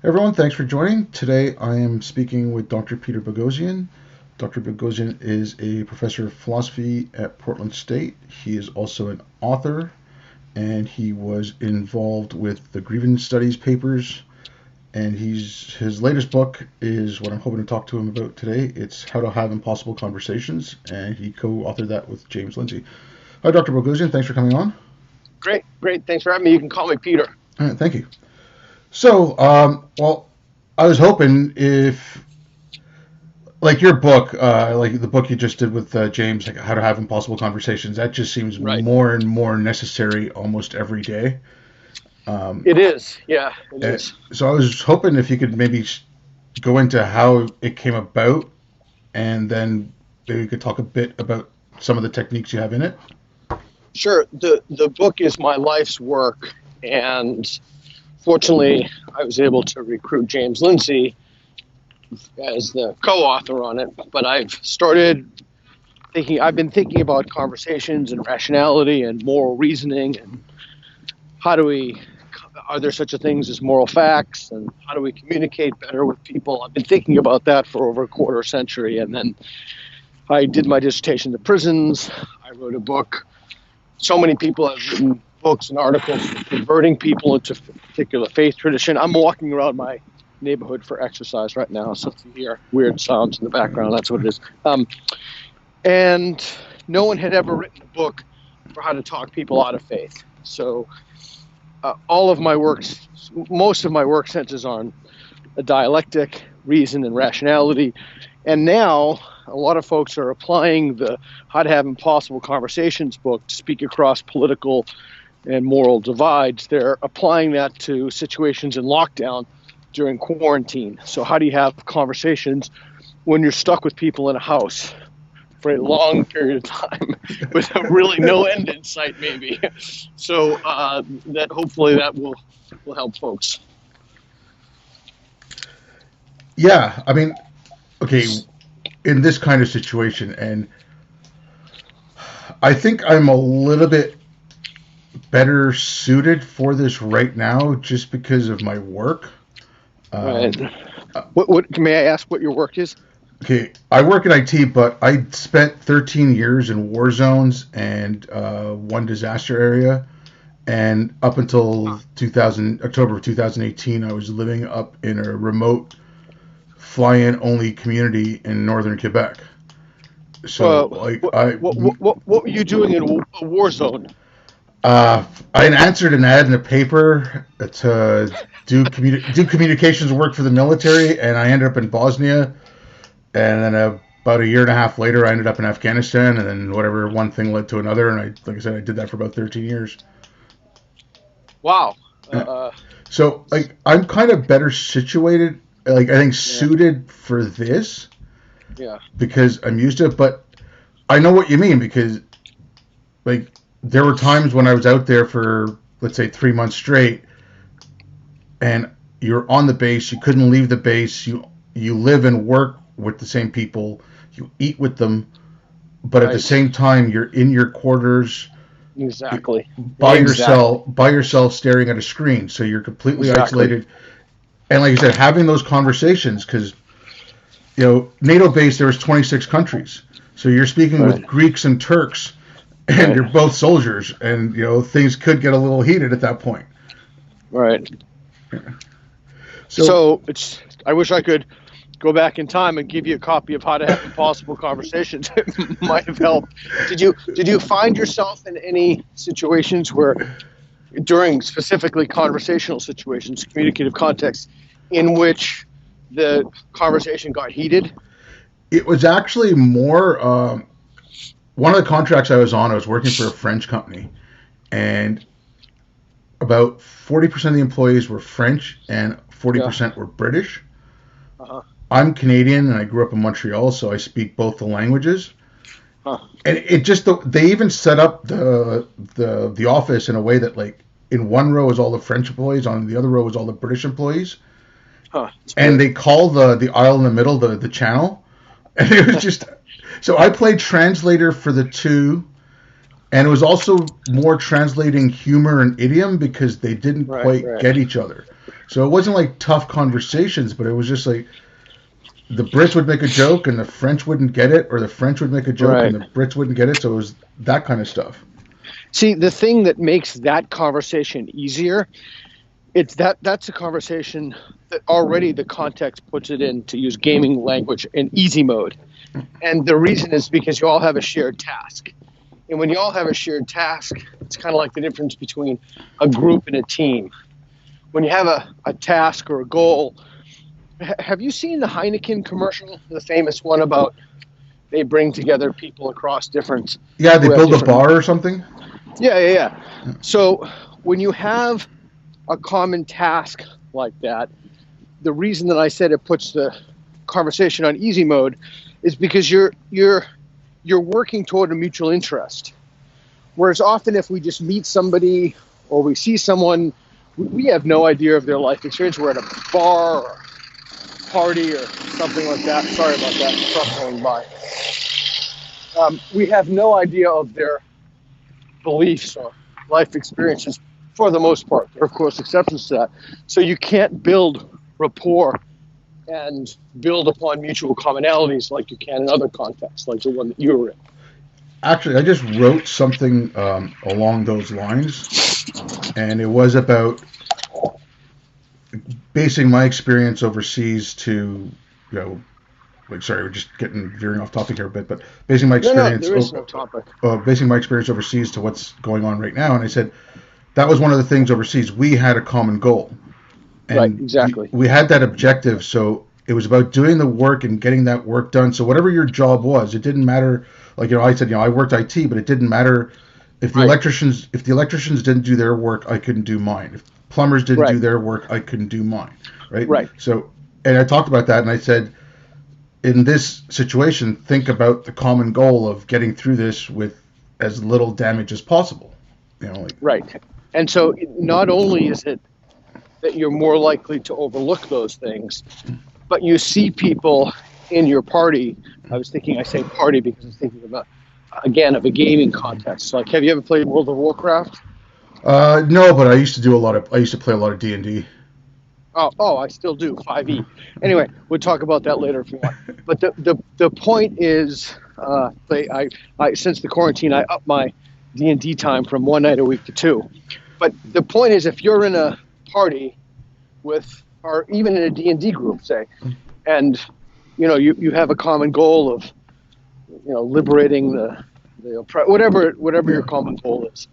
Everyone, thanks for joining. Today I am speaking with Dr. Peter Boghossian. Dr. Boghossian is a professor of philosophy at Portland State. He is also an author, and he was involved with the grievance studies papers. And his latest book is what I'm hoping to talk to him about today. It's How to Have Impossible Conversations, and he co-authored that with James Lindsay. Hi, Dr. Boghossian. Thanks for coming on. Great. Thanks for having me. You can call me Peter. All right, thank you. So, I was hoping if, like your book, like the book you just did with James, like How to Have Impossible Conversations, that just seems Right. more and more necessary almost every day. It is. Yeah, it is. So I was hoping if you could maybe go into how it came about, and then maybe you could talk a bit about some of the techniques you have in it. Sure. The book is my life's work, and fortunately, I was able to recruit James Lindsay as the co-author on it. But I've been thinking about conversations and rationality and moral reasoning and how do we are there such a things as moral facts, and how do we communicate better with people? I've been thinking about that for over a quarter century, and then I did my dissertation in the prisons. I wrote a book. So many people have written books and articles converting people into a particular faith tradition. I'm walking around my neighborhood for exercise right now, so if you hear weird sounds in the background, that's what it is. And no one had ever written a book for how to talk people out of faith. So all of my works, most of my work centers on a dialectic, reason, and rationality. And now a lot of folks are applying the How to Have Impossible Conversations book to speak across political and moral divides. They're applying that to situations in lockdown during quarantine. So how do you have conversations when you're stuck with people in a house for a long period of time with really no end in sight, maybe? So that hopefully that will help folks. Yeah, I mean, okay, in this kind of situation, and I think I'm a little bit better suited for this right now just because of my work. Right. What may I ask what your work is? Okay, I work in IT, but I spent 13 years in war zones and one disaster area. And up until October of 2018, I was living up in a remote fly-in only community in northern Quebec. So, what were you doing in a war zone? I answered an ad in a paper to do communications work for the military, and I ended up in Bosnia. And then about a year and a half later, I ended up in Afghanistan, and then whatever one thing led to another, and like I said, I did that for about 13 years. Wow. So like I'm kind of better situated, like I think suited for this. Yeah. Because I'm used to it, but I know what you mean because like there were times when I was out there for let's say 3 months straight, and you're on the base, you couldn't leave the base, you live and work with the same people, you eat with them, but at the same time you're in your quarters. Exactly. By yourself, staring at a screen. So you're completely isolated. And like you said, having those conversations, because NATO base there was 26 countries, so you're speaking with Greeks and Turks, and you're both soldiers, and things could get a little heated at that point. Right. Yeah. So it's. I wish I could go back in time and give you a copy of How to Have Impossible Conversations. It might have helped. Did you find yourself in any situations where, during specifically conversational situations, communicative context, in which the conversation got heated? It was actually more. One of the contracts I was on, I was working for a French company, and about 40% of the employees were French and 40% were British. Uh-huh. I'm Canadian and I grew up in Montreal, so I speak both the languages. Huh. And it just they even set up the office in a way that like in one row is all the French employees, on the other row is all the British employees. Huh. And they call the aisle in the middle the channel, and it was just so I played translator for the two, And it was also more translating humor and idiom because they didn't Right, quite right, get each other. So it wasn't like tough conversations, but it was just like the Brits would make a joke and the French wouldn't get it, or the French would make a joke and right. the Brits wouldn't get it. So it was that kind of stuff. See, the thing that makes that conversation easier, it's that's a conversation that already the context puts it in, to use gaming language, in easy mode. And the reason is because you all have a shared task. And when you all have a shared task, it's kind of like the difference between a group and a team. When you have a task or a goal, have you seen the Heineken commercial, the famous one about they bring together people across different, Yeah, they who have build a different. bar or something. Yeah. So when you have a common task like that, the reason that I said it puts the conversation on easy mode is because you're working toward a mutual interest. Whereas often if we just meet somebody or we see someone, we have no idea of their life experience. We're at a bar or party or something like that. Sorry about that truck going by. We have no idea of their beliefs or life experiences for the most part. There are, of course, exceptions to that. So you can't build rapport and build upon mutual commonalities like you can in other contexts, like the one that you were in. Actually, I just wrote something along those lines, and it was about basing my experience overseas to, you know, like, sorry, we're just getting veering off topic here a bit, but No, there is no topic. basing my experience overseas to what's going on right now. And I said that was one of the things overseas. We had a common goal, Right, and exactly. we had that objective. So it was about doing the work and getting that work done. So whatever your job was, it didn't matter. Like, I said, I worked IT, but it didn't matter if the Right, electricians didn't do their work, I couldn't do mine. If plumbers didn't right, do their work, I couldn't do mine. Right. right. So, and I talked about that, and I said, in this situation, think about the common goal of getting through this with as little damage as possible. Like, Right. And so not only is it that you're more likely to overlook those things, but you see people in your party. I say party because I'm thinking about, again, of a gaming context. So, like, have you ever played World of Warcraft? no, but I used to play a lot of D&D. Oh, I still do 5e. Anyway, we'll talk about that later if you want. But the point is, I since the quarantine, I upped my D&D time from one night a week to two. But the point is, if you're in a party with, or even in a D&D group, say, and you have a common goal of liberating the whatever your common goal is.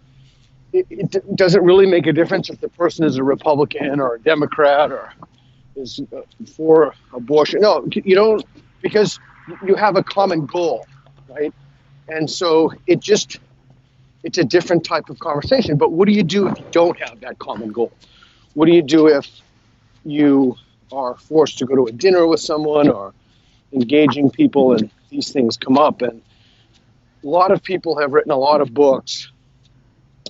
It doesn't really make a difference if the person is a Republican or a Democrat or is for abortion. No, you don't, because you have a common goal, right? And so it's a different type of conversation. But what do you do if you don't have that common goal? What do you do if you are forced to go to a dinner with someone or engaging people and these things come up? And a lot of people have written a lot of books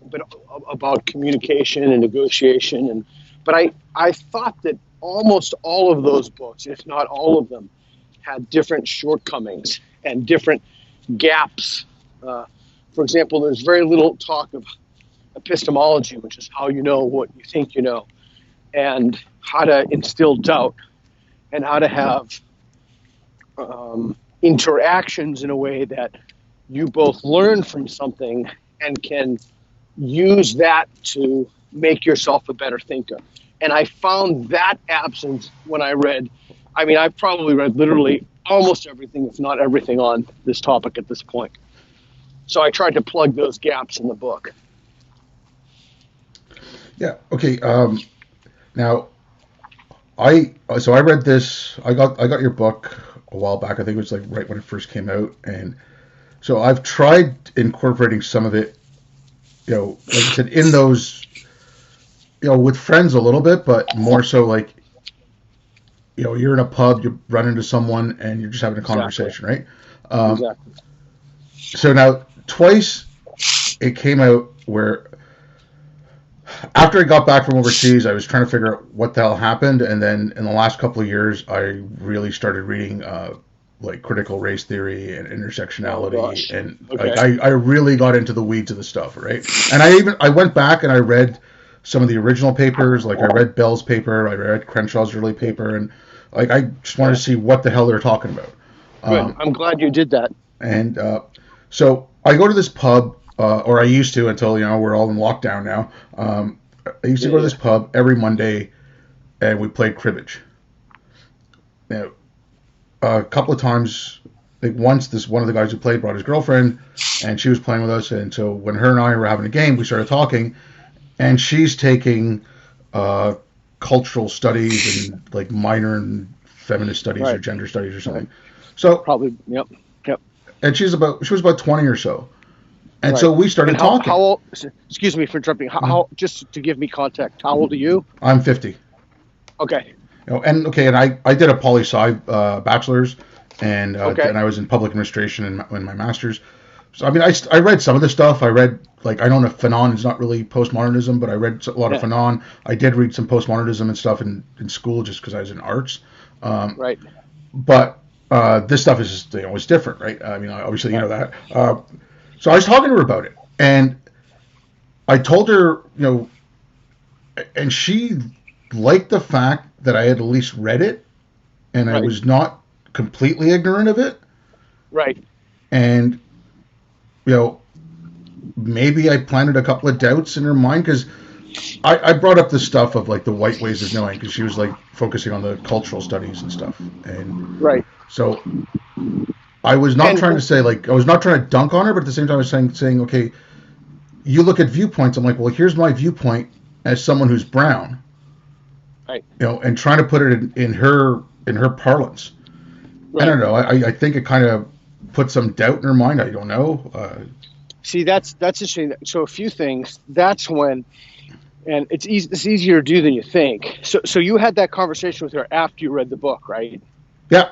but about communication and negotiation, but I thought that almost all of those books, if not all of them, had different shortcomings and different gaps. For example, there's very little talk of epistemology, which is how you know what you think you know, and how to instill doubt, and how to have interactions in a way that you both learn from something and can use that to make yourself a better thinker. And I found that absent when I read. I mean, I've probably read literally almost everything, if not everything, on this topic at this point. So I tried to plug those gaps in the book. Yeah. Okay. Now, I read this. I got your book a while back. I think it was like right when it first came out, and so I've tried incorporating some of it. Like I said, in those, with friends a little bit, but more so like, you're in a pub, you run into someone, and you're just having a conversation, right? Exactly. So now, twice it came out where, after I got back from overseas, I was trying to figure out what the hell happened, and then in the last couple of years, I really started reading like critical race theory and Oh intersectionality, gosh. and Okay. like I really got into the weeds of the stuff, right? And I went back and I read some of the original papers, like I read Bell's paper, I read Crenshaw's early paper, and like I just wanted Yeah. to see what the hell they're talking about. Good. I'm glad you did that. And so I go to this pub, or I used to until we're all in lockdown now. I used to Yeah. go to this pub every Monday, and we played cribbage. Now, a couple of times, like once, this one of the guys who played brought his girlfriend, and she was playing with us. And so when her and I were having a game, we started talking, and she's taking uh, cultural studies and like minor in feminist studies or Right. gender studies or Right. something. So, Probably. Yep. Yep. and she was about 20 or so. And Right. so we And started how talking. old? Excuse me for interrupting. How just to give me context? How old are you? I'm 50. Okay. And I did a poli sci bachelor's, Okay. and I was in public administration in my master's. So I mean, I read some of the stuff. I read, like, I know that Fanon is not really postmodernism, but I read a lot of Yeah. Fanon. I did read some postmodernism and stuff in school just because I was in arts. Right. But this stuff is just, it's different, right? I mean, obviously you know Right. that. So I was talking to her about it, and I told her, and she liked the fact that I had at least read it, and I Right. was not completely ignorant of it. Right. And you know, maybe I planted a couple of doubts in her mind because I brought up the stuff of like the white ways of knowing because she was like focusing on the cultural studies and stuff, and Right. so I was not trying to And say, like, I was not trying to dunk on her, but at the same time I was saying okay, you look at viewpoints. I'm like, well, here's my viewpoint as someone who's brown, right. and trying to put it in her parlance. I Right. don't know. I think it kind of put some doubt in her mind. I don't know. See, that's interesting. So a few things. That's when, and it's easy. It's easier to do than you think. So you had that conversation with her after you read the book, right? Yeah.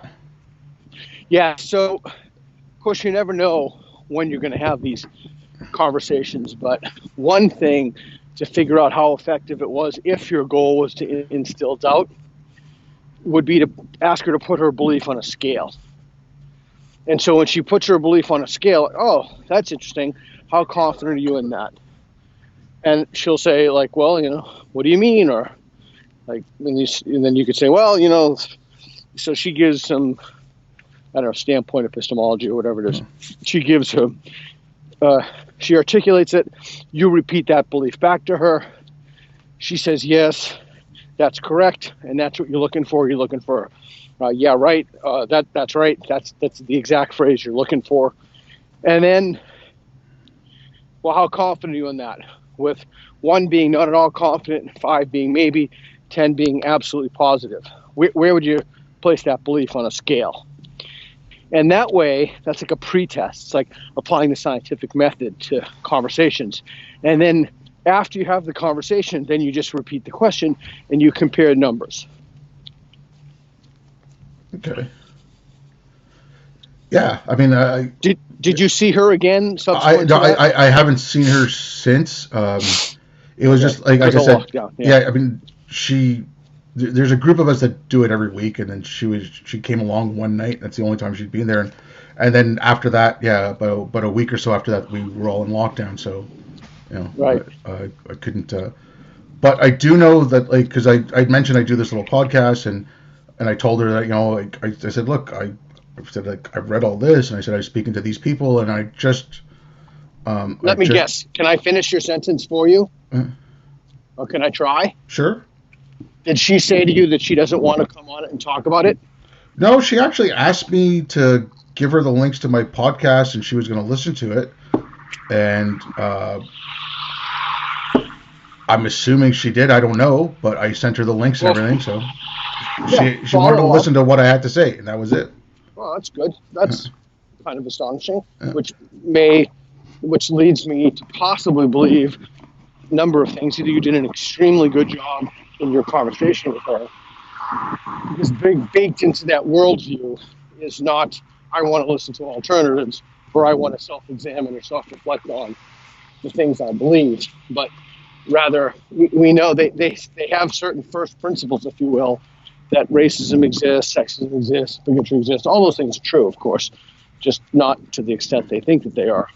Yeah. So of course you never know when you're going to have these conversations, but one thing to figure out how effective it was, if your goal was to instill doubt, would be to ask her to put her belief on a scale. And so when she puts her belief on a scale, oh, that's interesting. How confident are you in that? And she'll say, like, well, what do you mean? Or like, and then you could say, well, so she gives some, I don't know, standpoint epistemology or whatever it is. She gives her, she articulates it. You repeat that belief back to her. She says, yes, that's correct. And that's what you're looking for. You're looking for, yeah, right. That's right. That's the exact phrase you're looking for. And then, well, how confident are you in that? With 1 being not at all confident, 5 being maybe, 10 being absolutely positive. Where would you place that belief on a scale? And that way, that's like a pretest. It's like applying the scientific method to conversations. And then after you have the conversation, then you just repeat the question and you compare numbers. Okay. Yeah. I mean, Did you see her again subsequent to that? I haven't seen her since. It was just like I said. Lockdown, yeah. I mean, there's a group of us that do it every week, and then she came along one night. That's the only time she'd been there, and then after that, yeah, about a week or so after that, we were all in lockdown. So, Right. I couldn't. But I do know that, like, because I mentioned I do this little podcast, and I told her that, like, I said, look, I said, like, I've read all this, and I said I was speaking to these people, and I just. Let me guess. Can I finish your sentence for you? Or can I try? Sure. Did she say to you that she doesn't want to come on it and talk about it? No, she actually asked me to give her the links to my podcast, and she was going to listen to it. And I'm assuming she did. I don't know, but I sent her the links and everything. So she wanted to listen to what I had to say, and that was it. Well, that's good. That's kind of astonishing, which leads me to possibly believe a number of things. Either you did an extremely good job in your conversation with her, because baked into that worldview is not, I want to listen to alternatives, or I want to self-examine or self-reflect on the things I believe, but rather we know they have certain first principles, if you will, that racism exists, sexism exists, bigotry exists. All those things are true, of course, just not to the extent they think that they are.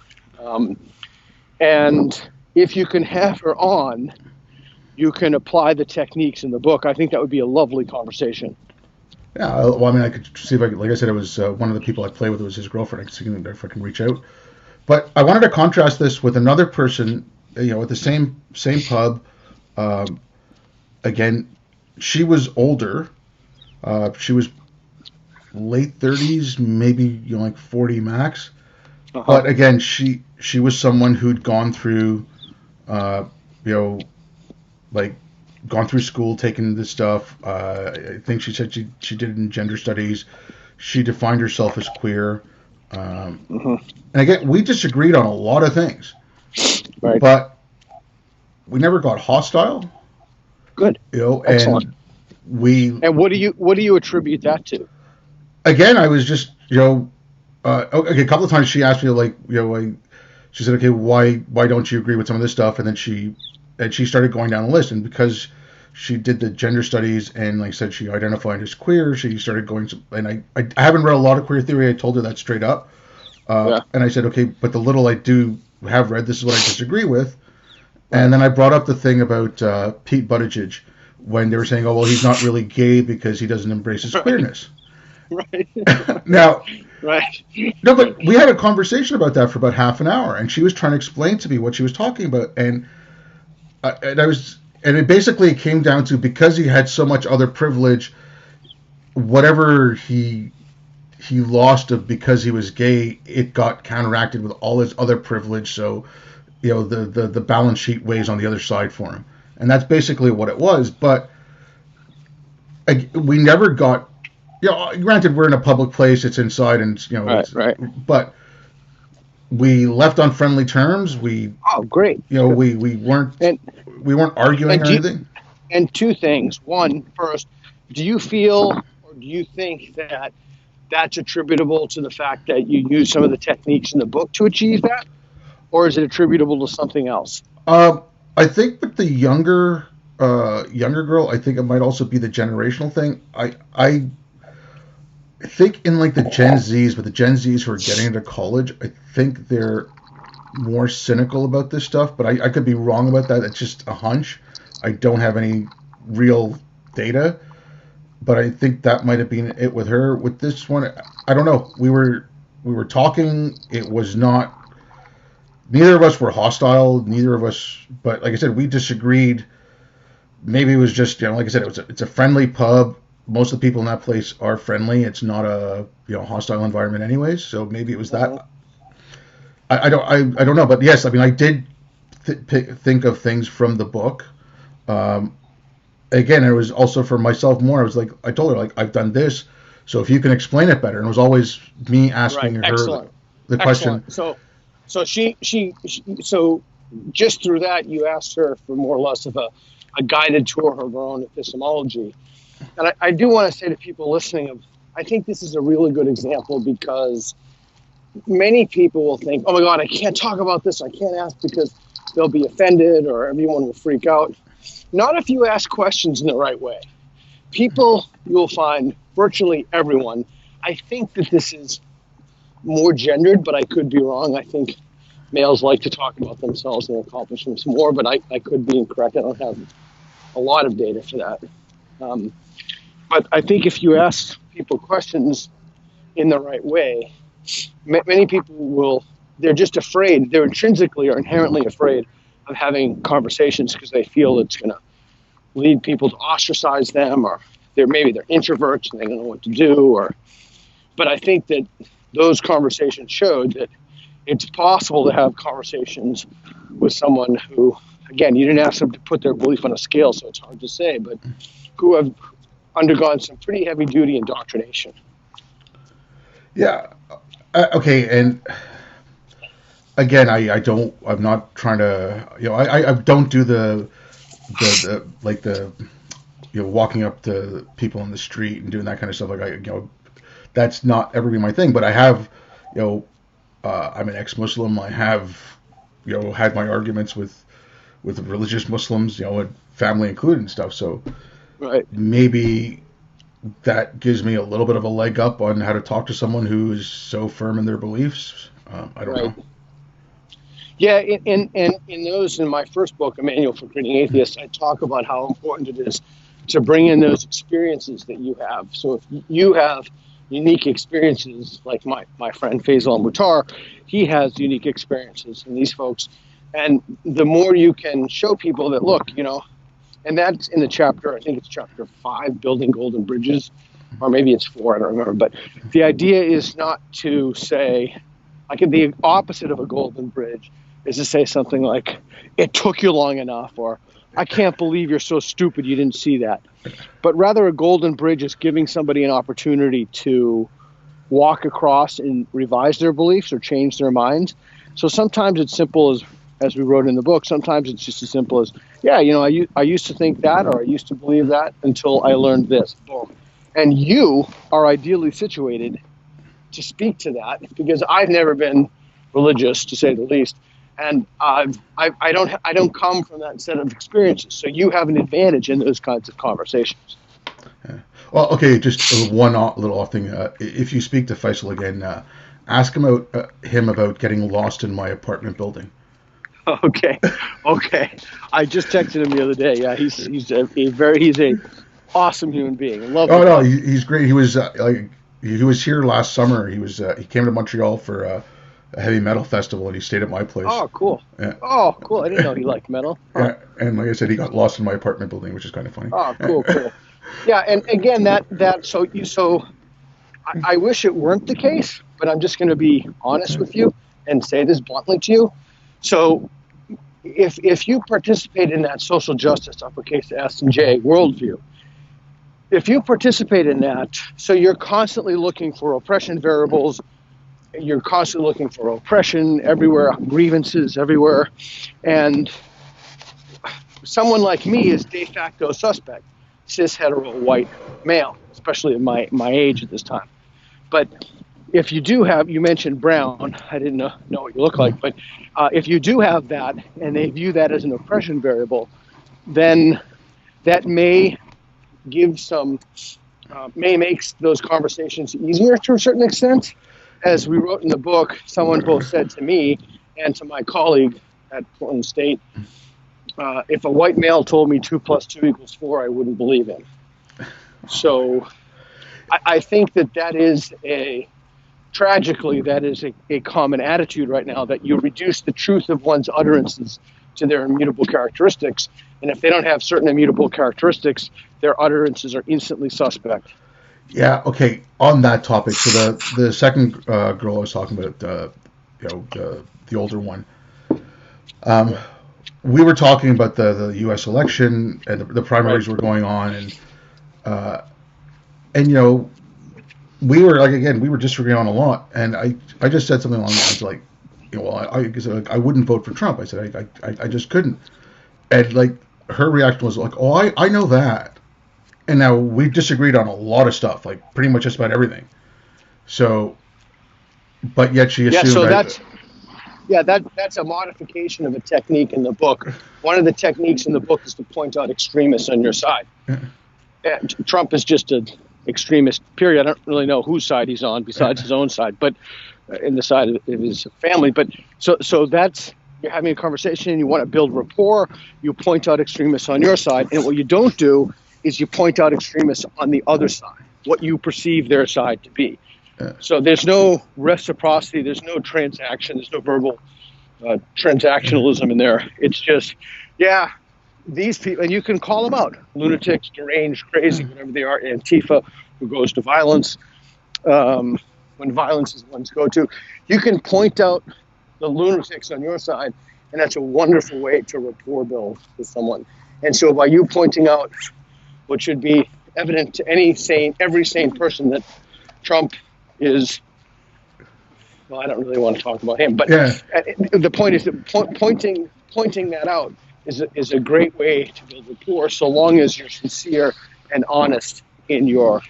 And if you can have her on, you can apply the techniques in the book. I think that would be a lovely conversation. Yeah, well, I mean, I could see if I could, like I said, it was one of the people I play with. It was his girlfriend. I could see if I can reach out. But I wanted to contrast this with another person, at the same pub. Again, she was older. She was late 30s, maybe like 40 max. Uh-huh. But again, she was someone who'd gone through, like gone through school, taken this stuff. I think she said she did it in gender studies. She defined herself as queer. And again, we disagreed on a lot of things, right? But we never got hostile. Good. Excellent. And what do you attribute that to? Again, I was just okay. A couple of times she asked me she said, okay, why don't you agree with some of this stuff? And then she started going down the list, and because she did the gender studies and, like I said, she identified as queer, she started going. And I haven't read a lot of queer theory. I told her that straight up. And I said, okay, but the little I do have read, this is what I disagree with. And then I brought up the thing about Pete Buttigieg when they were saying, oh, well, he's not really gay because he doesn't embrace his queerness. Right. Now, right. No, but we had a conversation about that for about half an hour, and she was trying to explain to me what she was talking about, and it basically came down to, because he had so much other privilege, whatever he lost of because he was gay, it got counteracted with all his other privilege. So, the balance sheet weighs on the other side for him, and that's basically what it was. But we never got. Granted, we're in a public place; it's inside, and right. But we left on friendly terms. Great. We weren't arguing or anything. And two things. One, first, do you feel or do you think that that's attributable to the fact that you use some of the techniques in the book to achieve that, or is it attributable to something else? I think with the younger girl, I think it might also be the generational thing. I think in like the Gen Zs, but the Gen Zs who are getting into college, I think they're more cynical about this stuff, but I could be wrong about that. It's just a hunch. I don't have any real data, but I think that might have been it with her. With this one, I don't know. We were talking. It was not. Neither of us were hostile. Neither of us, but like I said, we disagreed. Maybe it was just, like I said, it's a friendly pub. Most of the people in that place are friendly. It's not a hostile environment anyways. So maybe it was that. I don't know, but yes, I mean, I did think of things from the book. Again, it was also for myself more. I was like, I told her, like, I've done this, so if you can explain it better. And it was always me asking her the question. So she just through that, you asked her for more or less of a guided tour of her own epistemology. And I do want to say to people listening, I think this is a really good example, because many people will think, oh my God, I can't talk about this. I can't ask because they'll be offended or everyone will freak out. Not if you ask questions in the right way. People, you'll find, virtually everyone, I think that this is more gendered, but I could be wrong. I think males like to talk about themselves and their accomplishments more, but I could be incorrect. I don't have a lot of data for that. But I think if you ask people questions in the right way, many people they're just afraid. They're intrinsically or inherently afraid of having conversations because they feel it's going to lead people to ostracize them, or maybe they're introverts and they don't know what to do. But I think that those conversations showed that it's possible to have conversations with someone who, again, you didn't ask them to put their belief on a scale, so it's hard to say, but who have undergone some pretty heavy-duty indoctrination. Yeah. Okay, and again, I'm not trying to, I don't do the walking up to people in the street and doing that kind of stuff. Like, that's not ever been my thing, but I have, I'm an ex-Muslim. I have, had my arguments with religious Muslims, and family included and stuff. So right. Maybe that gives me a little bit of a leg up on how to talk to someone who is so firm in their beliefs. I don't Right. know. Yeah, in those, in my first book, A Manual for Creating Atheists, I talk about how important it is to bring in those experiences that you have. So if you have unique experiences, like my friend Faisal Mutar, he has unique experiences, and these folks, and the more you can show people that, look, and that's in the chapter, I think it's chapter 5, Building Golden Bridges, or maybe it's 4, I don't remember, but the idea is not to say, like the opposite of a golden bridge is to say something like, it took you long enough, or I can't believe you're so stupid you didn't see that. But rather, a golden bridge is giving somebody an opportunity to walk across and revise their beliefs or change their minds. So sometimes it's simple as we wrote in the book, sometimes it's just as simple as, yeah, I used to think that, or I used to believe that until I learned this. Boom. And you are ideally situated to speak to that, because I've never been religious, to say the least, and I don't come from that set of experiences. So you have an advantage in those kinds of conversations. Yeah. Well, okay, just one little off thing. If you speak to Faisal again, ask him about getting lost in my apartment building. Okay. I just texted him the other day. Yeah, he's a awesome human being. Love. Oh no, he's great. He was here last summer. He came to Montreal for a heavy metal festival, and he stayed at my place. Oh, cool. Yeah. Oh, cool. I didn't know he liked metal. Huh. Yeah, and like I said, he got lost in my apartment building, which is kind of funny. Oh, cool. Yeah, and again, I wish it weren't the case, but I'm just going to be honest with you and say this bluntly to you. So, if you participate in that social justice, uppercase S and J worldview, if you participate in that, so you're constantly looking for oppression variables, you're constantly looking for oppression everywhere, grievances everywhere, and someone like me is de facto suspect, cis hetero white male, especially at my age at this time. But if you do have, you mentioned brown, I didn't know what you look like, but if you do have that and they view that as an oppression variable, then that may give may make those conversations easier to a certain extent. As we wrote in the book, someone both said to me and to my colleague at Portland State, if a white male told me 2 + 2 = 4, I wouldn't believe him. So I think that is tragically, that is a common attitude right now, that you reduce the truth of one's utterances to their immutable characteristics. And if they don't have certain immutable characteristics, their utterances are instantly suspect. Yeah. Okay. On that topic, so the second girl I was talking about, the older one, we were talking about the U.S. election and the primaries were going on, and we were disagreeing on a lot, and I just said something along the lines like, I wouldn't vote for Trump. I said I just couldn't, and like her reaction was like, oh, I know that. And now we disagreed on a lot of stuff, like pretty much just about everything. So, but yet she assumed. Yeah, so that's a modification of a technique in the book. One of the techniques in the book is to point out extremists on your side. And Trump is just an extremist, period. I don't really know whose side he's on besides his own side, but in the side of his family. But so that's, you're having a conversation and you want to build rapport, you point out extremists on your side. And what you don't do is you point out extremists on the other side, what you perceive their side to be. So there's no reciprocity, there's no transaction, there's no verbal transactionalism in there. It's just, yeah, these people, and you can call them out, lunatics, deranged, crazy, whatever they are, Antifa, who goes to violence, when violence is one's go-to. You can point out the lunatics on your side, and that's a wonderful way to rapport build with someone. And so by you pointing out what should be evident to every sane person, that Trump is, well, I don't really want to talk about him, but the point is that pointing that out is a great way to build rapport, so long as you're sincere and honest in your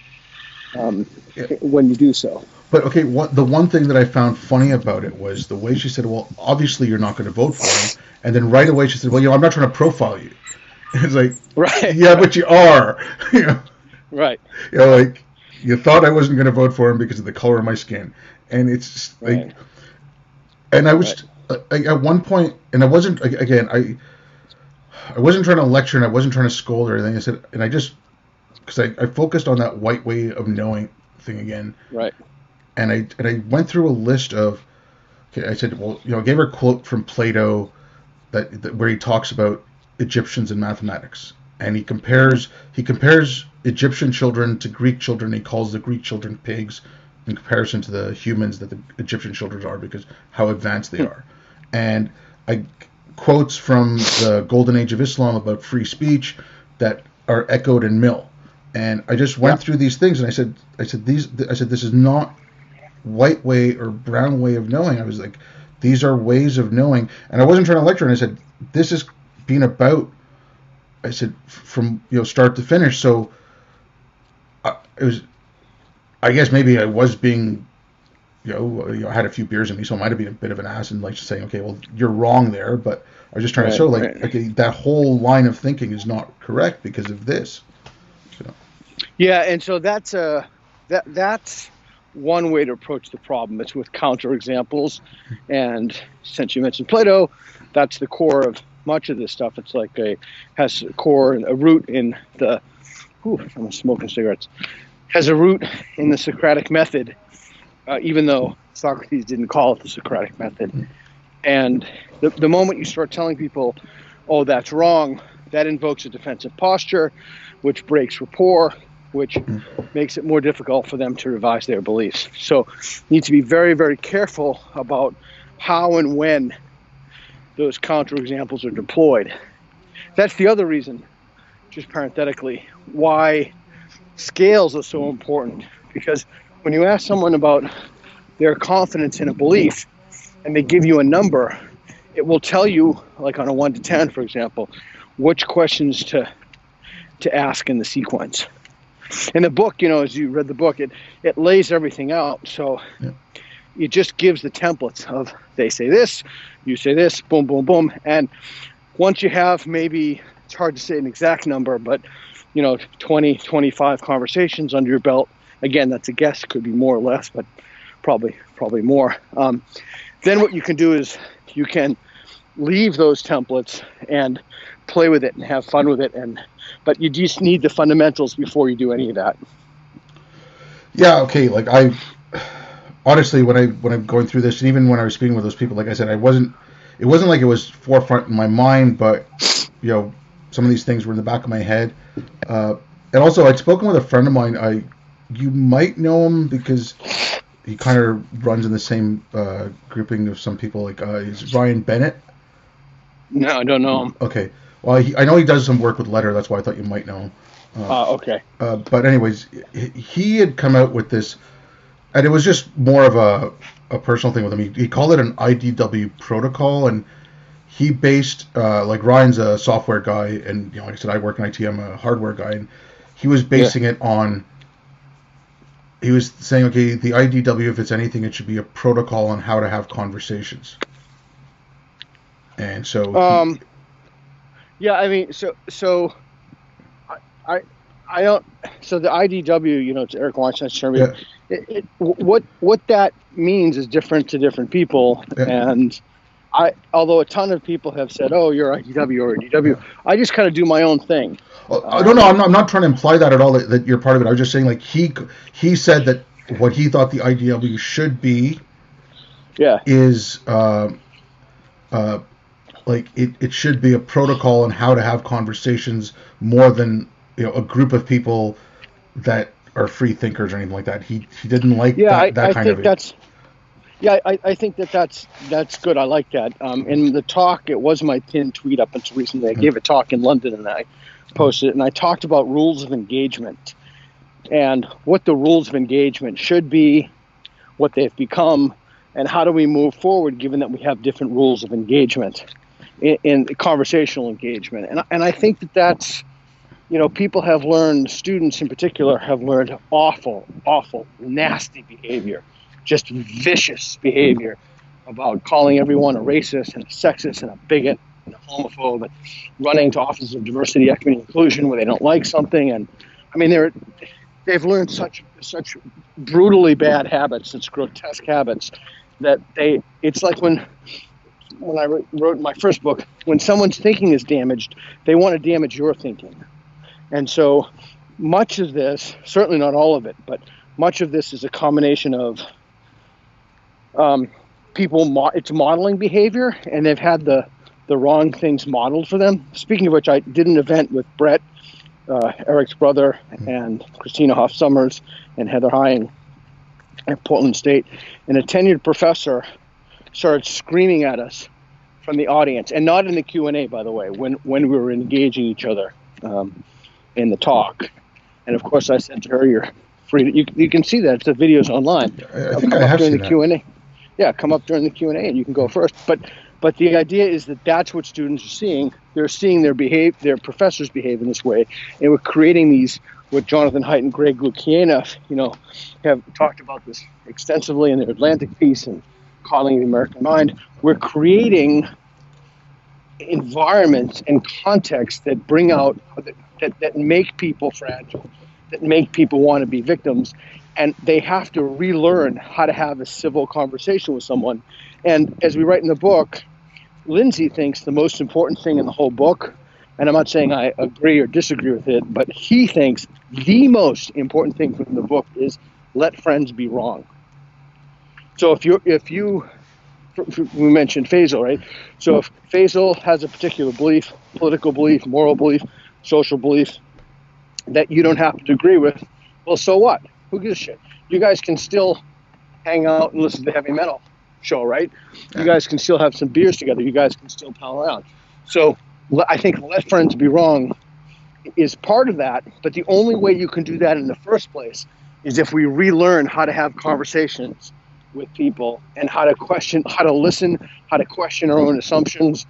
when you do so. But okay, the one thing that I found funny about it was the way she said, well, obviously you're not going to vote for him, and then right away she said, well, I'm not trying to profile you. It's like, right, yeah, but you are. Right. Like you thought I wasn't going to vote for him because of the color of my skin, and it's like, Right. and I Right. was at one point, and I wasn't again, I wasn't trying to lecture and I wasn't trying to scold or anything. I said, and I just because I focused on that white way of knowing thing again, Right. and I went through a list of. Okay, I said, well, I gave her a quote from Plato that where he talks about Egyptians and mathematics, and he compares Egyptian children to Greek children. He calls the Greek children pigs in comparison to the humans that the Egyptian children are because how advanced they are. And I quotes from the Golden Age of Islam about free speech that are echoed in Mill. And I just Yeah. went through these things, and I said this is not white way or brown way of knowing. I was like, these are ways of knowing, and I wasn't trying to lecture. And I said, this is being about. I said from start to finish. So it was. I guess maybe I was being, I had a few beers in me, so I might have been a bit of an ass and like just saying, okay, well, you're wrong there. But I was just trying to show like, Right. okay, that whole line of thinking is not correct because of this. So, Yeah, and so that's one way to approach the problem. It's with counterexamples, and since you mentioned Plato, that's the core of much of this stuff. It's like has a core and a root in the. I'm smoking cigarettes. Has a root in the Socratic method, even though Socrates didn't call it the Socratic method. And the moment you start telling people, "Oh, that's wrong," that invokes a defensive posture, which breaks rapport, which makes it more difficult for them to revise their beliefs. So you need to be very, very careful about how and when those counterexamples are deployed. That's the other reason, just parenthetically, why scales are so important. Because when you ask someone about their confidence in a belief and they give you a number, it will tell you, like on a 1 to 10, for example, which questions to ask in the sequence. In the book, as you read the book, it lays everything out. So yeah. it just gives the templates of they say this, you say this, boom, boom, boom. And once you have maybe, it's hard to say an exact number, but 20, 25 conversations under your belt, again, that's a guess, could be more or less, but probably more. Then what you can do is you can leave those templates and play with it and have fun with it, but you just need the fundamentals before you do any of that. Yeah, okay. Like I honestly, when I'm going through this, and even when I was speaking with those people, like I said, it wasn't like it was forefront in my mind, but some of these things were in the back of my head. And also, I'd spoken with a friend of mine. You might know him because he kind of runs in the same grouping of some people. Like is Ryan Bennett? No, I don't know him. Okay. Well, I know he does some work with Letter. That's why I thought you might know him. Okay. But anyways, he had come out with this, and it was just more of a personal thing with him. He called it an IDW protocol, and he based like Ryan's a software guy, and like I said, I work in IT. I'm a hardware guy, and he was basing it on. He was saying, okay, the IDW, if it's anything, it should be a protocol on how to have conversations. And so, yeah, I mean, so I don't. So the IDW, it's Eric Weinstein's term. yeah, What that means is different to different people, yeah. and although a ton of people have said, "Oh, you're IDW or IDW," Yeah. I just kind of do my own thing. No, I'm not trying to imply that at all. That you're part of it. I was just saying, like he said that what he thought the IDW should be, is like it should be a protocol on how to have conversations more than a group of people that are free thinkers or anything like that. He didn't like that I kind think of. that's. Yeah, I think that's good. I like that. In the talk, it was my pinned tweet up until recently. I gave a talk in London and I posted it, and I talked about rules of engagement and what the rules of engagement should be, what they've become, and how do we move forward given that we have different rules of engagement in conversational engagement. And I think that's, people have learned, students in particular have learned awful, nasty behavior. Just vicious behavior about calling everyone a racist and a sexist and a bigot and a homophobe and running to offices of diversity, equity, and inclusion where they don't like something and I mean, they've learned such brutally bad habits, such grotesque habits, that it's like when I wrote my first book, when someone's thinking is damaged, they want to damage your thinking. And so much of this, certainly not all of it, but much of this is a combination of people, it's modeling behavior, and they've had the wrong things modeled for them. Speaking of which, I did an event with Brett, Eric's brother, and Christina Hoff Summers, and Heather Hine at Portland State, and a tenured professor started screaming at us from the audience, and not in the Q&A, by the way, when we were engaging each other in the talk. And of course, I said to her, "You're free. You can see that the video's online. I think I have seen that. Q&A. Yeah, come up during the Q&A, and you can go first." But the idea is that that's what students are seeing. They're seeing their professors behave in this way, and we're creating these. What Jonathan Haidt and Greg Lukiana, have talked about this extensively in their Atlantic piece and calling it the American Mind. We're creating environments and contexts that bring out that make people fragile, that make people want to be victims, and they have to relearn how to have a civil conversation with someone. And as we write in the book, Lindsay thinks the most important thing in the whole book, and I'm not saying I agree or disagree with it, but he thinks the most important thing from the book is let friends be wrong. So if you we mentioned Faisal, right? So if Faisal has a particular belief, political belief, moral belief, social belief that you don't happen to agree with, well, so what? Who gives a shit? You guys can still hang out and listen to the heavy metal show, right? You guys can still have some beers together. You guys can still pal around. So I think let friends be wrong is part of that, but the only way you can do that in the first place is if we relearn how to have conversations with people and how to listen, how to question our own assumptions,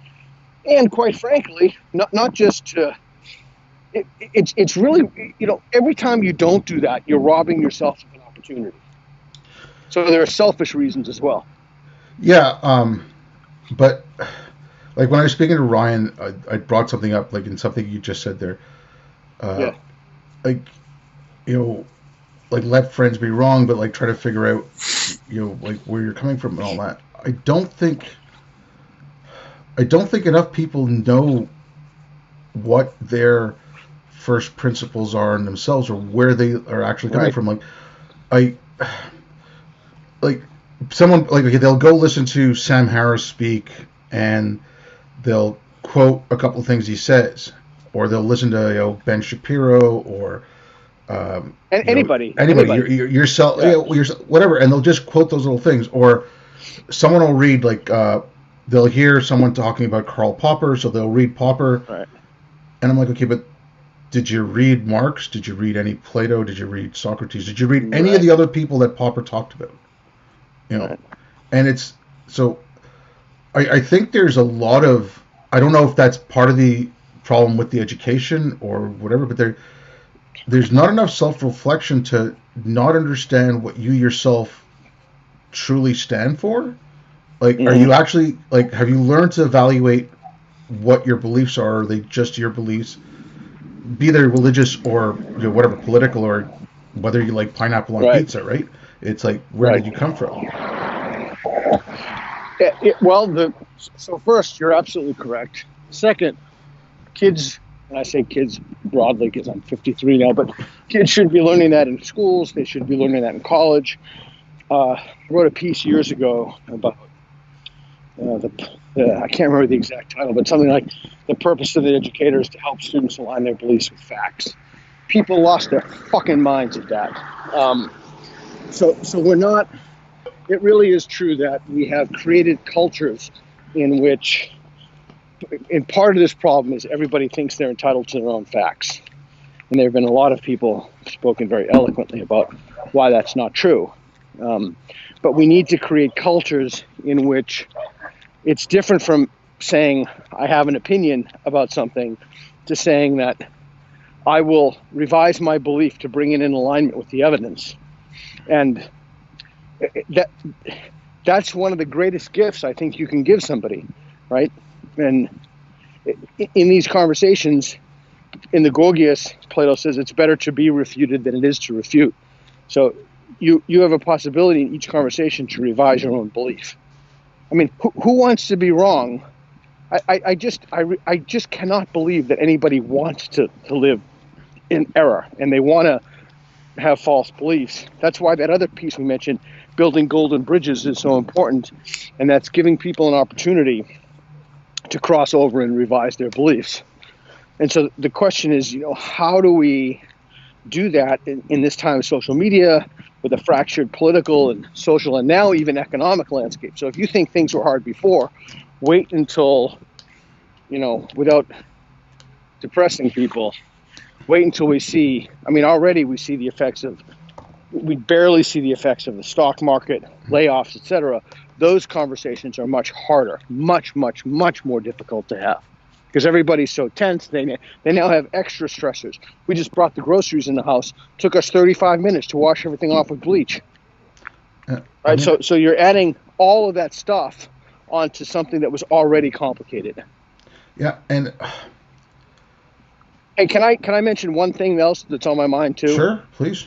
and quite frankly, not just to. It's really, every time you don't do that, you're robbing yourself of an opportunity. So there are selfish reasons as well. Yeah, but like when I was speaking to Ryan, I brought something up, like in something you just said there. Like, like let friends be wrong, but like try to figure out, like where you're coming from and all that. I don't think enough people know what their first principles are in themselves or where they are actually coming from. Like someone, like, okay, they'll go listen to Sam Harris speak and they'll quote a couple of things he says, or they'll listen to Ben Shapiro or anybody, yourself, whatever, and they'll just quote those little things. Or someone will read, like, they'll hear someone talking about Karl Popper, so they'll read Popper, right. And I'm like, okay, but did you read Marx? Did you read any Plato? Did you read Socrates? Did you read any of the other people that Popper talked about? Right. And it's so. I think there's a lot of, I don't know if that's part of the problem with the education or whatever, but there's not enough self-reflection to not understand what you yourself truly stand for. Like, Are you actually, like, have you learned to evaluate what your beliefs are? Or are they just your beliefs, be they religious or whatever, political, or whether you like pineapple on pizza, right? It's like, where did you come from? So first, you're absolutely correct. Second, kids, and I say kids broadly because I'm 53 now, but kids should be learning that in schools. They should be learning that in college. I wrote a piece years ago about I can't remember the exact title, but something like the purpose of the educator is to help students align their beliefs with facts. People lost their fucking minds at that. So we're not. It really is true that we have created cultures in which, and part of this problem is everybody thinks they're entitled to their own facts. And there have been a lot of people spoken very eloquently about why that's not true. But we need to create cultures in which it's different from saying, I have an opinion about something, to saying that I will revise my belief to bring it in alignment with the evidence. And that's one of the greatest gifts I think you can give somebody, right? And in these conversations, in the Gorgias, Plato says it's better to be refuted than it is to refute. So you have a possibility in each conversation to revise your own belief. I mean, who wants to be wrong? I just cannot believe that anybody wants to live in error, and they want to have false beliefs. That's why that other piece we mentioned, building golden bridges, is so important, and that's giving people an opportunity to cross over and revise their beliefs. And so the question is, how do we do that in this time of social media with a fractured political and social and now even economic landscape? So if you think things were hard before, wait until, without depressing people, wait until we see, already we see the effects of, we barely see the effects of the stock market, layoffs, etc. Those conversations are much harder, much, much, much more difficult to have because everybody's so tense. They now have extra stressors. We just brought the groceries in the house. Took us 35 minutes to wash everything off with bleach. Right? So you're adding all of that stuff onto something that was already complicated. Yeah, and can I mention one thing else that's on my mind too? Sure, please.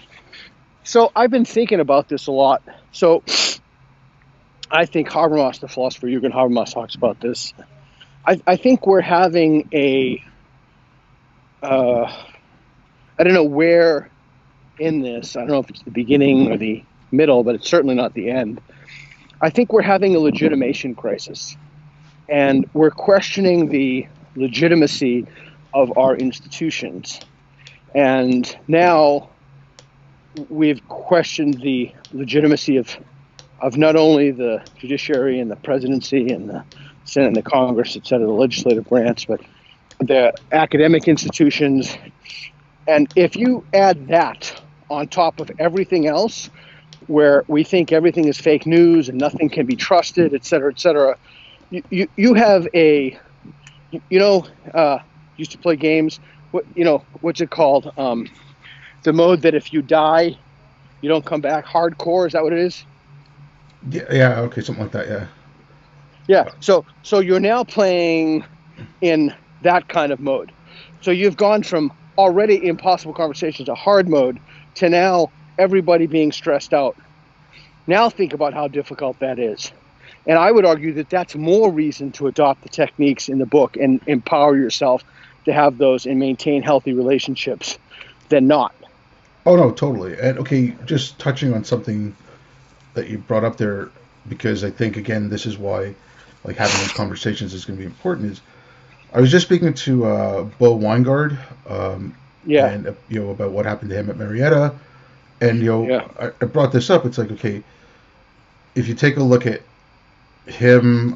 So I've been thinking about this a lot. So I think Habermas, the philosopher Jürgen Habermas, talks about this. I think we're having I don't know where in this, I don't know if it's the beginning or the middle, but it's certainly not the end. I think we're having a legitimation crisis, and we're questioning the legitimacy of our institutions. And now we've questioned the legitimacy of not only the judiciary and the presidency and the Senate and the Congress, et cetera, the legislative branch, but the academic institutions. And if you add that on top of everything else, where we think everything is fake news and nothing can be trusted, et cetera, you have used to play games, what's it called? The mode that if you die, you don't come back. Hardcore, is that what it is? Yeah, okay, something like that, yeah. Yeah, so you're now playing in that kind of mode. So you've gone from already impossible conversations, a hard mode, to now everybody being stressed out. Now think about how difficult that is. And I would argue that that's more reason to adopt the techniques in the book and empower yourself to have those and maintain healthy relationships than not. Oh, no, totally. And okay, just touching on something that you brought up there, because I think, again, this is why having those conversations is going to be important, is I was just speaking to Bo Weingard and about what happened to him at Marietta. And, I brought this up. It's like, okay, if you take a look at him,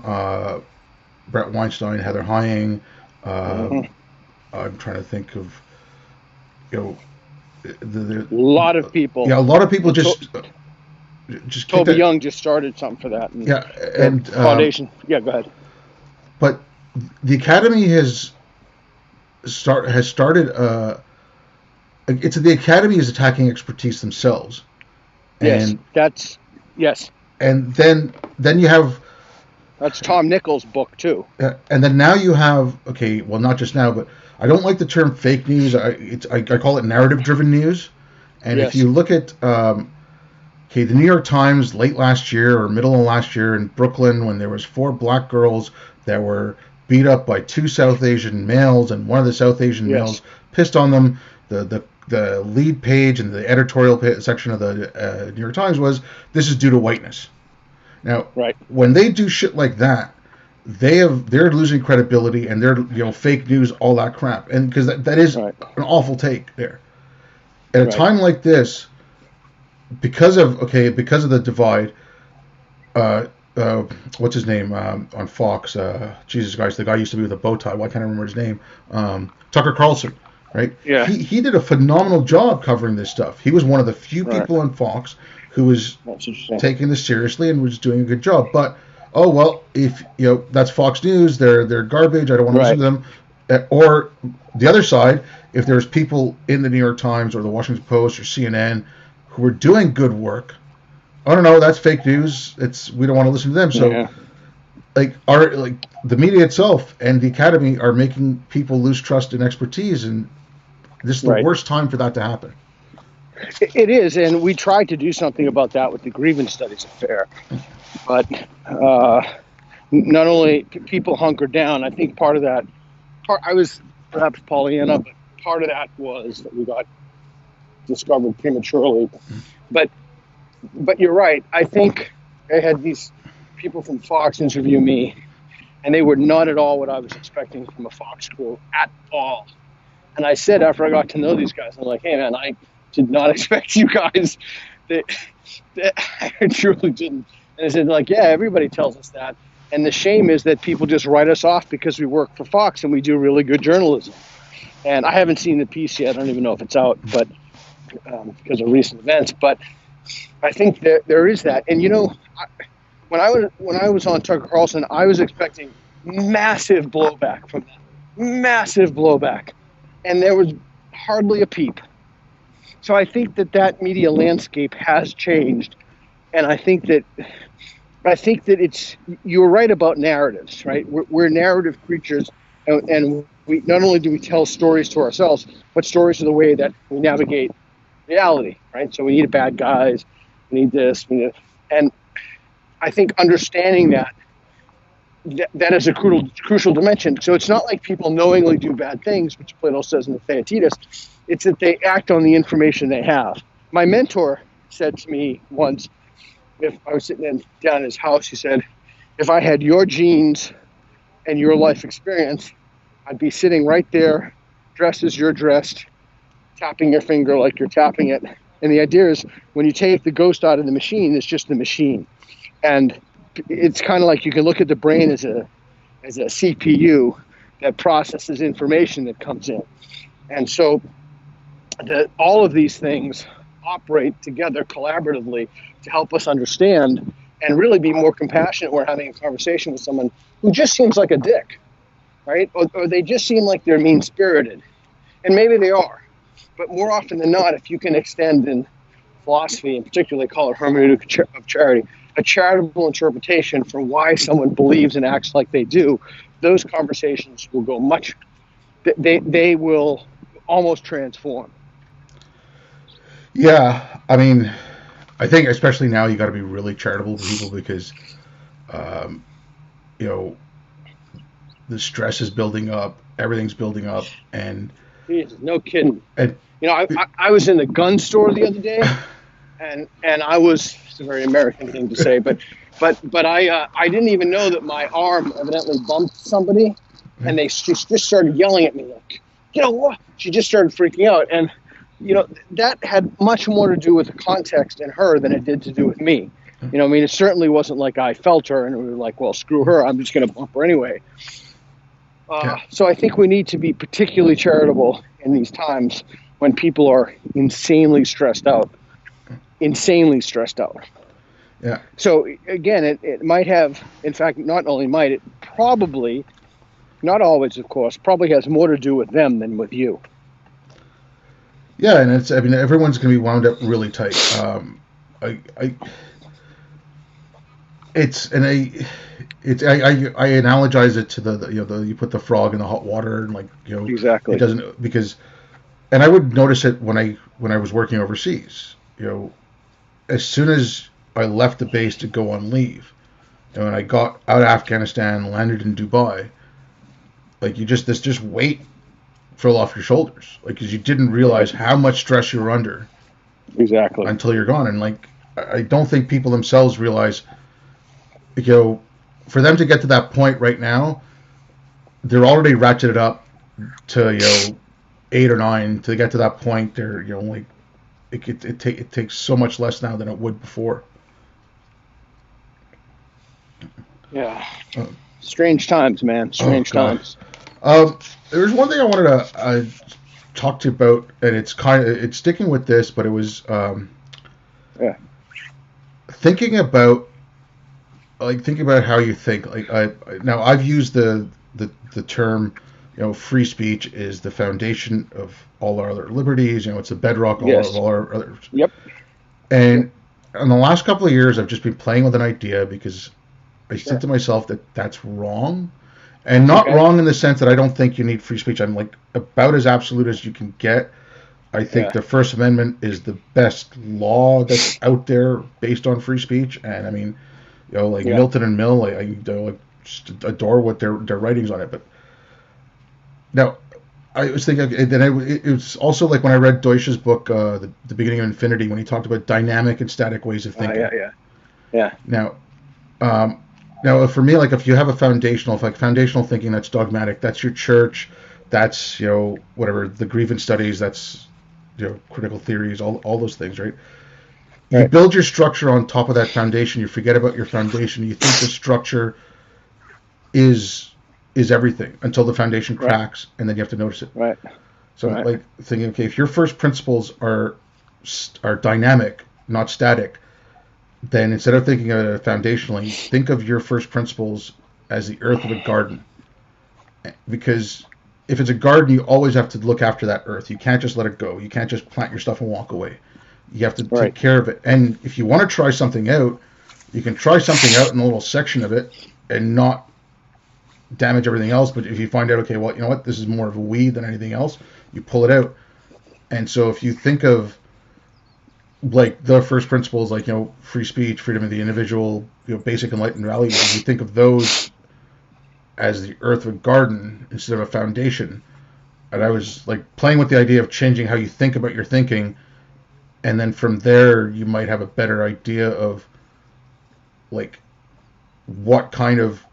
Brett Weinstein, Heather Heying, I'm trying to think of, a lot of people. Yeah, a lot of people just Toby Young just started something for that. And foundation. Go ahead. But the Academy has started. It's the Academy is attacking expertise themselves. And yes. And then you have. That's Tom Nichols' book too. And then now you have, okay, well, not just now, but I don't like the term fake news. I call it narrative-driven news. And if you look at, the New York Times late last year or middle of last year in Brooklyn, when there was 4 black girls that were beat up by 2 South Asian males, and one of the South Asian males pissed on them, the lead page and the editorial section of the New York Times was, "This is due to whiteness." Now, when they do shit like that, they're losing credibility, and they're fake news, all that crap, and because that is an awful take there. At a time like this, because of the divide, what's his name on Fox? Jesus Christ, the guy used to be with a bow tie. Why can't I remember his name? Tucker Carlson, right? Yeah. He did a phenomenal job covering this stuff. He was one of the few people on Fox who was taking this seriously and was doing a good job. But if that's Fox News, they're garbage. I don't want to listen to them. Or the other side, if there's people in the New York Times or the Washington Post or CNN who are doing good work, I don't know, that's fake news. We don't want to listen to them. So like the media itself and the academy are making people lose trust in expertise, and this is the Right. worst time for that to happen. It is, and we tried to do something about that with the grievance studies affair, but not only people hunkered down. I think part of that, I was perhaps Pollyanna, but part of that was that we got discovered prematurely. But you're right. I think I had these people from Fox interview me, and they were not at all what I was expecting from a Fox crew at all. And I said after I got to know these guys, I'm like, hey man, I did not expect you guys. That I truly didn't. And I said, like, yeah, everybody tells us that. And the shame is that people just write us off because we work for Fox and we do really good journalism. And I haven't seen the piece yet. I don't even know if it's out, but because of recent events. But I think there is that. And when I was on Tucker Carlson, I was expecting massive blowback from them, massive blowback, and there was hardly a peep. So I think that media landscape has changed, and I think that you're right about narratives, right? We're narrative creatures, and we not only do we tell stories to ourselves, but stories are the way that we navigate reality, right? So we need bad guys, we need this, and I think understanding that is a crucial dimension. So it's not like people knowingly do bad things, which Plato says in the Theaetetus. It's that they act on the information they have. My mentor said to me once, if I was sitting down in his house, he said, if I had your genes and your life experience, I'd be sitting right there, dressed as you're dressed, tapping your finger like you're tapping it. And the idea is when you take the ghost out of the machine, it's just the machine. And it's kind of like you can look at the brain as a CPU that processes information that comes in. And so all of these things operate together collaboratively to help us understand and really be more compassionate. We're having a conversation with someone who just seems like a dick, right? Or they just seem like they're mean-spirited. And maybe they are. But more often than not, if you can extend in philosophy, and particularly call it hermeneutic of charity, a charitable interpretation for why someone believes and acts like they do, those conversations will go they will almost transform. Yeah, I mean, I think especially now you got to be really charitable to people because, the stress is building up, everything's building up, and Jesus, no kidding. And I was in the gun store the other day, and I was, it's a very American thing to say, but I didn't even know that my arm evidently bumped somebody, and they just started yelling at me like, what? She just started freaking out, and that had much more to do with the context in her than it did to do with me. It certainly wasn't like I felt her and we were like, well, screw her, I'm just going to bump her anyway. So I think we need to be particularly charitable in these times when people are insanely stressed out. Yeah. So again, it might have, in fact, not only might, it probably, not always, of course, probably has more to do with them than with you. Yeah, and everyone's going to be wound up really tight. I analogize it to the you put the frog in the hot water and exactly. It doesn't and I would notice it when I was working overseas. As soon as I left the base to go on leave, and I got out of Afghanistan, landed in Dubai, this weight fell off your shoulders, because you didn't realize how much stress you were under. Exactly. Until you're gone, and I don't think people themselves realize, for them to get to that point right now, they're already ratcheted up to 8 or 9. To get to that point, they're it takes so much less now than it would before. Yeah. Strange times, man. Strange times. There's one thing I wanted to talk to you about, and it's sticking with this, but it was thinking about how you think. Now I've used the term, free speech is the foundation of all our other liberties. It's the bedrock of all our others. Yep. And in the last couple of years, I've just been playing with an idea because I said to myself that that's wrong. And not wrong in the sense that I don't think you need free speech. I'm like about as absolute as you can get. I think the First Amendment is the best law that's out there based on free speech. And I mean, like Milton and Mill, I just adore what their writings on it. But now, I was thinking, and then it was also like when I read Deutsch's book, the Beginning of Infinity, when he talked about dynamic and static ways of thinking. Yeah. Now, for me, like if you have a foundational thinking that's dogmatic, that's your church, that's whatever the grievance studies, that's critical theories, all those things, right? You build your structure on top of that foundation. You forget about your foundation. You think the structure is everything until the foundation cracks, and then you have to notice it. Right. So, like thinking, okay, if your first principles are dynamic, not static, then instead of thinking of it foundationally, think of your first principles as the earth of a garden. Because if it's a garden, you always have to look after that earth. You can't just let it go. You can't just plant your stuff and walk away. You have to take care of it. And if you want to try something out, you can try something out in a little section of it and not damage everything else. But if you find out, okay, well, you know what, this is more of a weed than anything else, you pull it out. And so if you think of like the first principles, like free speech, freedom of the individual, basic enlightened values, if you think of those as the earth of a garden instead of a foundation. And I was like playing with the idea of changing how you think about your thinking, and then from there you might have a better idea of like what kind of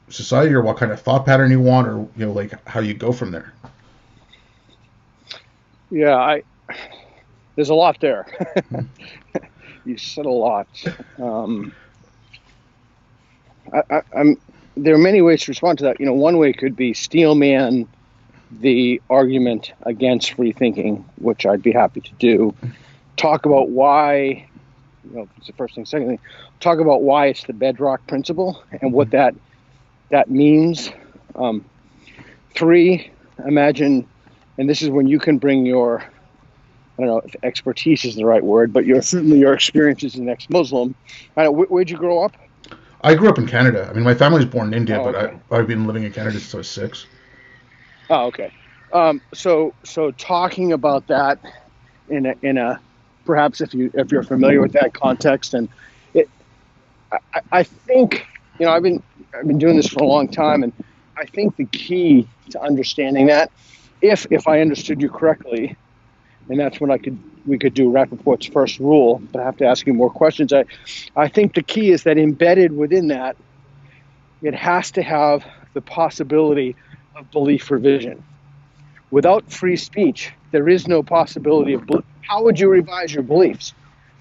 society or what kind of thought pattern you want, or like how you go from there. Yeah, there's a lot there. You said a lot. There are many ways to respond to that. One way could be steelman the argument against free thinking, which I'd be happy to do. Talk about why, it's the first thing. Second thing, talk about why it's the bedrock principle and what that means. 3, imagine, and this is when you can bring your, I don't know if expertise is the right word, but certainly your experience as an ex-Muslim. Where'd you grow up? I grew up in Canada. I mean, my family was born in India, but I've been living in Canada since I was 6. Oh, okay. So talking about that in a perhaps if you're familiar with that context, and I think I've been doing this for a long time, and I think the key to understanding that, if I understood you correctly, and that's when we could do Rappaport's first rule, but I have to ask you more questions. I think the key is that embedded within that, it has to have the possibility of belief revision. Without free speech, there is no possibility of belief. How would you revise your beliefs?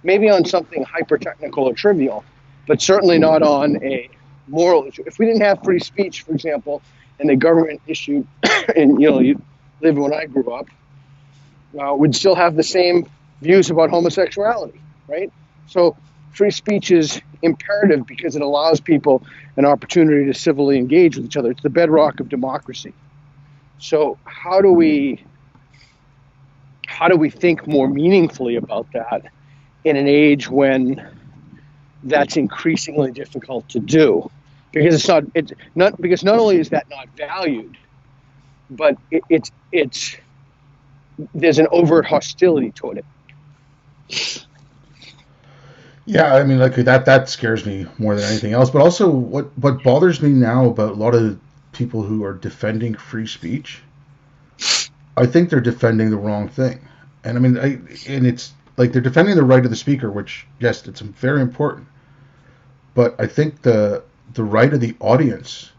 Maybe on something hyper-technical or trivial, but certainly not on a moral issue. If we didn't have free speech, for example, and the government issued, and you lived when I grew up, we'd still have the same views about homosexuality, right? So free speech is imperative because it allows people an opportunity to civilly engage with each other. It's the bedrock of democracy. So how do we think more meaningfully about that in an age when that's increasingly difficult to do? Because because not only is that not valued, but it's there's an overt hostility toward it. Yeah, I mean, like that scares me more than anything else. But also, what bothers me now about a lot of people who are defending free speech, I think they're defending the wrong thing. And I mean, it's like they're defending the right of the speaker, which yes, it's very important. But I think the right of the audience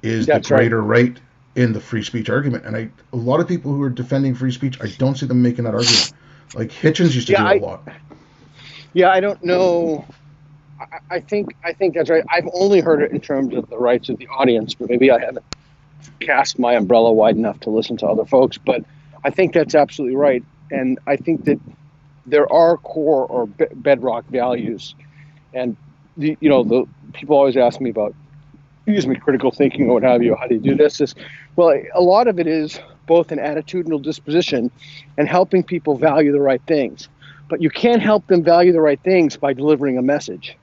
is the greater right in the free speech argument. And a lot of people who are defending free speech, I don't see them making that argument. Like Hitchens used to do it a lot. Yeah, I don't know. I think that's right. I've only heard it in terms of the rights of the audience, but maybe I haven't cast my umbrella wide enough to listen to other folks. But I think that's absolutely right. And I think that there are core or bedrock values. And the people always ask me about, critical thinking or what have you. How do you do this? Well, a lot of it is both an attitudinal disposition and helping people value the right things. But you can't help them value the right things by delivering a message.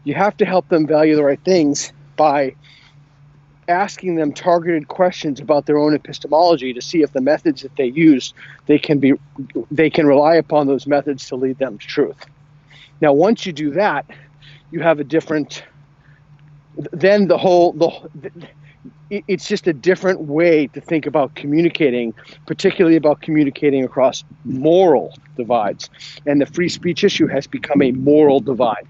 You have to help them value the right things by asking them targeted questions about their own epistemology to see if the methods that they use, they can rely upon those methods to lead them to truth. Now, once you do that, you have a different, then it's just a different way to think about communicating, particularly about communicating across moral divides. And the free speech issue has become a moral divide.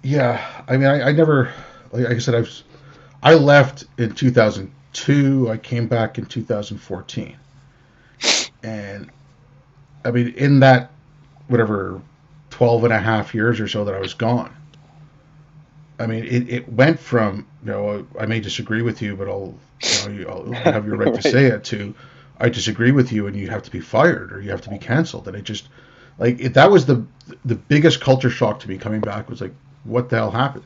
Yeah, I mean, I never, like I said, I left in 2002. I came back in 2014, and I mean, in that whatever 12 and a half years or so that I was gone, I mean, it went from, I may disagree with you, but I'll have your right Right. to say it, to I disagree with you and you have to be fired or you have to be canceled. And it just, that was the biggest culture shock to me coming back, was like, what the hell happened?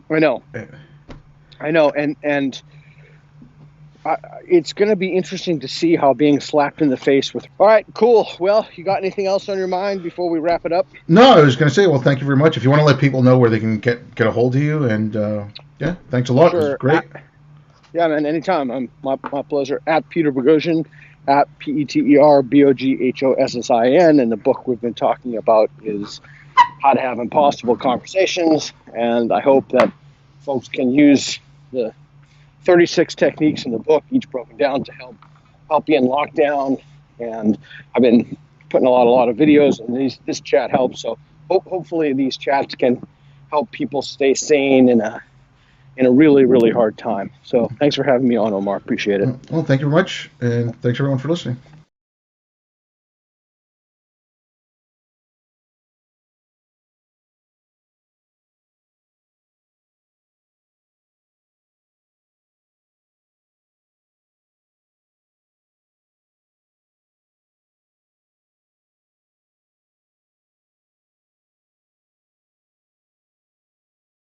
I know. And it's going to be interesting to see how being slapped in the face with. All right, cool. Well, you got anything else on your mind before we wrap it up? No, I was going to say, well, thank you very much. If you want to let people know where they can get a hold of you, and yeah, thanks a lot. Sure. This is great. Yeah, man, anytime. My pleasure. At Peter Boghossian, at PeterBoghossian, and the book we've been talking about is How to Have Impossible Conversations, and I hope that folks can use the 36 techniques in the book, each broken down to help you in lockdown. And I've been putting a lot of videos, and this chat helps. So hopefully these chats can help people stay sane in a really, really hard time. So thanks for having me on, Omar. Appreciate it. Well, thank you very much, and thanks everyone for listening.